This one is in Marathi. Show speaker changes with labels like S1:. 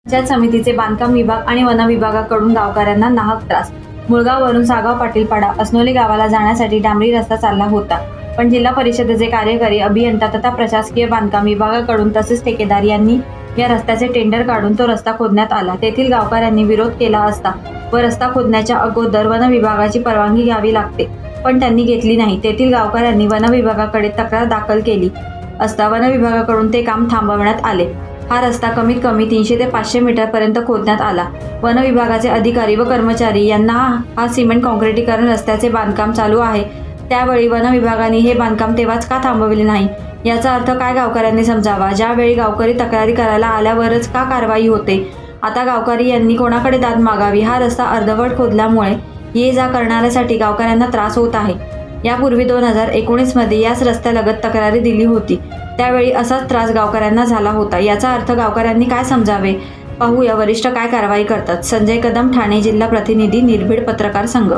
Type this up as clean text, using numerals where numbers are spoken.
S1: पंचायत समितीचे बांधकाम विभाग आणि वन विभागाकडून गावकऱ्यांना नाहक त्रास। मुळगाववरून सागाव पाटीलपाडा अस्नोली गावाला जाण्यासाठी डांबरी रस्ता चालला होता, पण जिल्हा परिषदेचे कार्यकारी अभियंता तथा प्रशासकीय बांधकाम विभागाकडून तसेच ठेकेदार यांनी या रस्त्याचे टेंडर काढून तो रस्ता खोदण्यात आला। तेथील गावकऱ्यांनी विरोध केला असता व रस्ता खोदण्याच्या अगोदर वन विभागाची परवानगी घ्यावी लागते, पण त्यांनी घेतली नाही। तेथील गावकऱ्यांनी वन विभागाकडे तक्रार दाखल केली असता वन विभागाकडून ते काम थांबवण्यात आले। हा रस्ता कमीत कमी 300 ते 500 मीटरपर्यंत खोदण्यात आला। वन विभागाचे अधिकारी व कर्मचारी यांना हा सिमेंट काँक्रिटीकरण रस्त्याचे बांधकाम चालू आहे, त्यावेळी वन विभागाने हे बांधकाम तेव्हाच का थांबवले नाही, याचा अर्थ काय गावकऱ्यांनी समजावा। ज्यावेळी गावकरी तक्रारी करायला आल्यावरच का कारवाई होते। आता गावकरी यांनी कोणाकडे दाद मागावी। हा रस्ता अर्धवट खोदल्यामुळे ये जा करणाऱ्यासाठी गावकऱ्यांना त्रास होत आहे। यापूर्वी 2019 मध्ये याच रस्त्यालगत तक्रारी दिली होती, त्यावेळी असाच त्रास गावकऱ्यांना झाला होता। याचा अर्थ गावकऱ्यांनी काय समजावे, पाहूया वरिष्ठ काय कारवाई करतात। संजय कदम, ठाणे जिल्हा प्रतिनिधी, निर्भीड पत्रकार संघ।